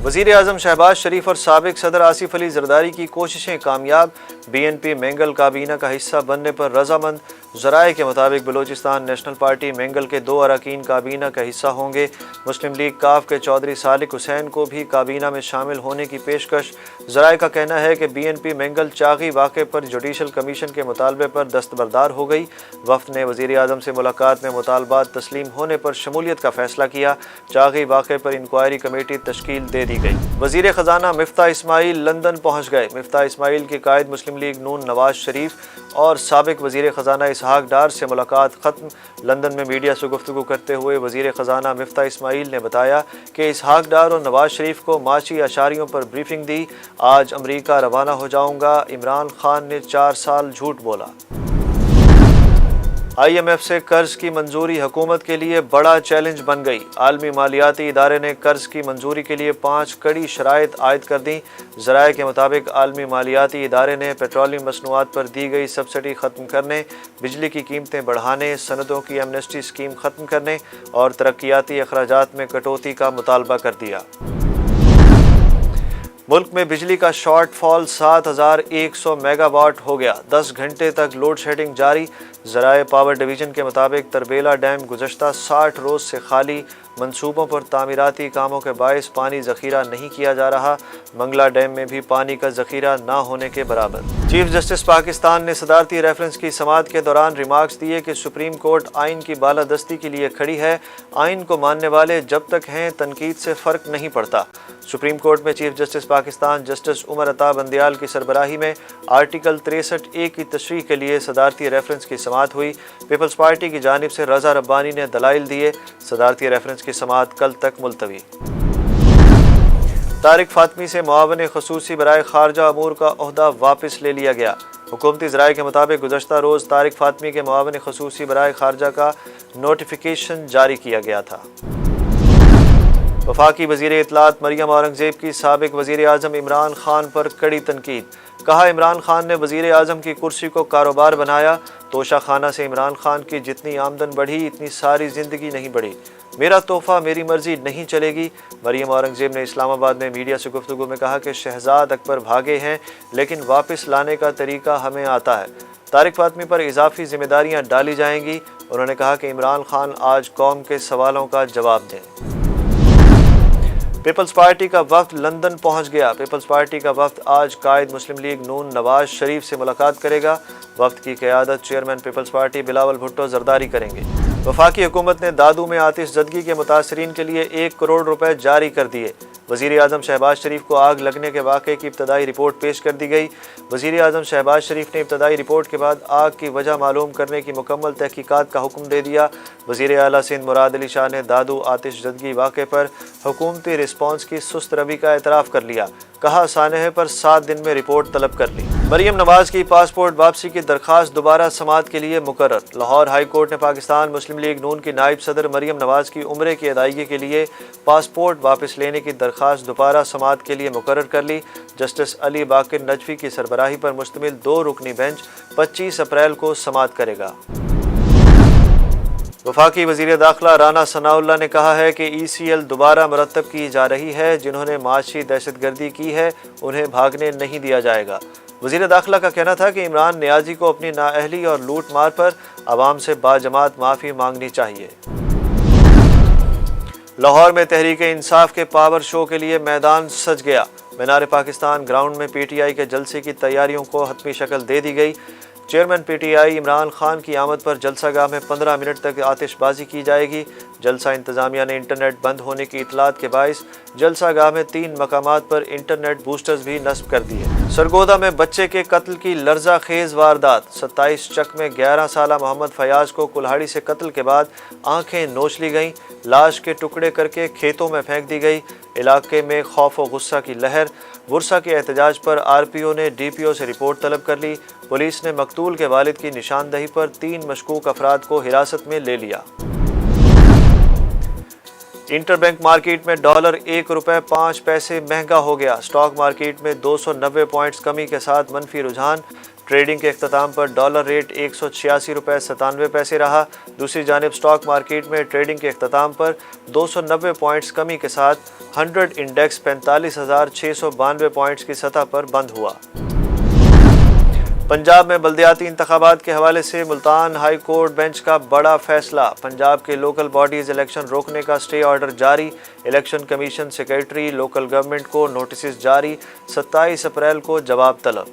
वज़ीर आज़म शहबाज शरीफ और साबिक सदर आसिफ अली जरदारी की कोशिशें कामयाब। BNP मेंगल काबीना का हिस्सा बनने पर रजामंद। ज़राए के मुताबिक बलूचिस्तान नेशनल पार्टी मेंगल के 2 अरकान काबीना का हिस्सा होंगे। मुस्लिम लीग काफ के चौधरी सालिक हुसैन को भी काबीना में शामिल होने की पेशकश। ज़राए का कहना है कि BNP मेंगल चागी वाक़े पर जुडिशल कमीशन के मुतालबे पर दस्तबरदार हो गई। वफ़द ने वज़ीर आज़म से मुलाकात में मुतालबात तस्लीम होने पर शमूलियत का फ़ैसला किया। चागी वाक़े पर इंक्वायरी कमेटी तश्कील दे दी गई। वज़ीर ख़जाना मिफ्ता इस्माइल लंदन पहुँच गए। मिफ्ता इस्माइल की कायद मुस्लिम लीग नून नवाज शरीफ और साबिक वज़ीर ख़जाना इसहाक डार से मुलाकात ख़त्म। लंदन में मीडिया से गुफ्तगू करते हुए वज़ीर ख़जाना मिफ्ता इस्माइल ने बताया कि इसहाक डार और नवाज शरीफ को माशी अशारियों पर ब्रीफिंग दी। आज अमरीका रवाना हो जाऊँगा, इमरान खान ने 4 साल झूठ बोला। IMF से कर्ज की मंजूरी हुकूमत के लिए बड़ा चैलेंज बन गई। आलमी मालियाती इदारे ने कर्ज की मंजूरी के लिए 5 कड़ी शराइत आयद कर दी। ज़राए के मुताबिक आलमी मालियाती इदारे ने पेट्रोलियम मसनूआत पर दी गई सब्सिडी ख़त्म करने, बिजली की कीमतें बढ़ाने, सनदों की एमनेस्टी स्कीम ख़त्म करने और तरक्याती अखराजात में कटौती का मुतालबा कर दिया। मुल्क में बिजली का शॉर्ट फॉल 7100 मेगावाट हो गया। 10 घंटे तक लोड शेडिंग जारी। ज़राए पावर डिवीज़न के मुताबिक तरबेला डैम गुज़श्ता 60 रोज़ से खाली। मंसूबों पर तामीराती कामों के बायस पानी ज़ख़ीरा नहीं किया जा रहा। मंगला डैम में भी पानी का ज़ख़ीरा ना होने के बराबर। चीफ जस्टिस पाकिस्तान ने सदारती रेफरेंस की समाअत के दौरान रिमार्क्स दिए कि सुप्रीम कोर्ट आइन की बालादस्ती के लिए खड़ी है। आइन को मानने वाले जब तक हैं तनकीद से फ़र्क नहीं पड़ता। सुप्रीम कोर्ट में chief justice Pakistan justice Umar Ata Bandial की सरबराही में आर्टिकल 63A की तशरीह के लिए सदारती रेफरेंस की समाअत हुई। पीपल्स पार्टी की जानिब से रज़ा रब्बानी ने दलाइल दिए। सदारती रेफरेंस की समाअत कल तक मुलतवी। तारिक फातमी से मुआवन ख़ुसूसी बराए खारजा अमूर का ओहदा वापस ले लिया गया। हुकूमती ज़राए के मुताबिक गुज़श्ता रोज़ तारिक फातमी के मुआवन ख़ुसूसी बराए खारजा का नोटिफिकेशन जारी किया गया था। वफाकी वज़ीर इत्तलात मरियम औरंगज़ेब की साबिक वज़ीर आज़म इमरान खान पर कड़ी तनकीद। कहा, इमरान खान ने वज़ीर आज़म की कुर्सी को कारोबार बनाया। तोशा खाना से इमरान खान की जितनी आमदन बढ़ी इतनी सारी ज़िंदगी नहीं बढ़ी। मेरा तोहफ़ा मेरी मर्ज़ी नहीं चलेगी। मरियम औरंगज़ेब ने इस्लामाबाद में मीडिया से गुफ्तगू में कहा कि शहजाद अकबर भागे हैं लेकिन वापस लाने का तरीका हमें आता है। तारिक फातमी पर इजाफी जिम्मेदारियां डाली जाएंगी। उन्होंने कहा कि इमरान खान आज कौम के सवालों का जवाब दें। पीपल्स पार्टी का वफ़द लंदन पहुंच गया। पीपल्स पार्टी का वफ़द आज कायद मुस्लिम लीग नून नवाज शरीफ से मुलाकात करेगा। वफ़द की क़यादत चेयरमैन पीपल्स पार्टी बिलावल भुट्टो जरदारी करेंगे। वफाकी हुकूमत ने दादू में आतिश ज़दगी के मुतासरीन के लिए 1 करोड़ रुपए जारी कर दिए। वज़ीर आज़म शहबाज शरीफ को आग लगने के वाक़े की इब्तदाई रिपोर्ट पेश कर दी गई। वज़ीर आज़म शहबाज शरीफ ने इब्तदाई रिपोर्ट के बाद आग की वजह मालूम करने की मुकम्मल तहकीकात का हुक्म दे दिया। वज़ीर आला सिंध मुराद अली शाह ने दादू आतिश ज़दगी वाक़े पर हुकूमती रिस्पॉन्स की सुस्त रवि का एतराफ़ कर लिया। कहा, सानहे पर 7 दिन में रिपोर्ट तलब कर ली। मरियम नवाज की पासपोर्ट वापसी की दरख्वास्त दोबारा समाअत के लिए मुकर्रर। लाहौर हाई कोर्ट ने पाकिस्तान मुस्लिम लीग नून की नायब सदर मरियम नवाज की उम्रे की अदायगी के लिए पासपोर्ट वापस लेने की दरख्वास्त दोबारा समाअत के लिए मुकर्रर कर ली। जस्टिस अली बाकिर नजफी की सरबराही पर मुश्तमिल 2 रुकनी बेंच 25 अप्रैल को समाअत करेगा। वफाकी वज़ीर दाखिला राना सनाउल्लाह ने कहा है कि ECL दोबारा मुरतब की जा रही है। जिन्होंने माशी दहशतगर्दी की है उन्हें भागने नहीं दिया जाएगा। वज़ीर दाखिला का कहना था कि इमरान नियाज़ी को अपनी नाअहली और लूट मार पर आवाम से बाजमात माफ़ी मांगनी चाहिए। लाहौर में तहरीक इंसाफ के पावर शो के लिए मैदान सज गया। मीनार पाकिस्तान ग्राउंड में PTI के जलसे की तैयारियों को हतमी शक्ल दे दी गई। चेयरमैन PTI इमरान खान की आमद पर जलसागाह में 15 मिनट तक आतिशबाजी की जाएगी। जलसा इंतज़ामिया ने इंटरनेट बंद होने की इतलात के बायस जलसागाह में 3 मकामात पर इंटरनेट बूस्टर्स भी नस्ब कर दिए। सरगोदा में बच्चे के कत्ल की लर्जा खेज वारदात। 27 चक में 11 साला मोहम्मद फयाज को कुल्हाड़ी से कत्ल के बाद आंखें नोच ली गईं। लाश के टुकड़े करके खेतों में फेंक दी गई। इलाके में खौफ और गुस्सा की लहर। बुरसा के एहतजाज पर RPO ने DPO से रिपोर्ट तलब कर ली। पुलिस ने मकतूल के वालिद की निशानदही पर 3 मशकूक अफराद को हिरासत में ले लिया। इंटर बैंक मार्केट में डॉलर ₹1.05 महंगा हो गया। स्टॉक मार्केट में 290 पॉइंट्स कमी के साथ मनफी रुझान। ट्रेडिंग के अख्ताम पर डॉलर रेट ₹186.97 रहा। दूसरी जानिब स्टॉक मार्केट में ट्रेडिंग के अख्ताम पर 290 पॉइंट्स कमी के साथ 100 इंडेक्स 45,692 पॉइंट्स की सतह पर बंद हुआ। पंजाब में बल्दियाती इंतखाबात के हवाले से मुल्तान हाई कोर्ट बेंच का बड़ा फैसला। पंजाब के लोकल बॉडीज इलेक्शन रोकने का स्टे ऑर्डर जारी। Election commission secretary local government को नोटिस जारी। 27 अप्रैल को जवाब तलब।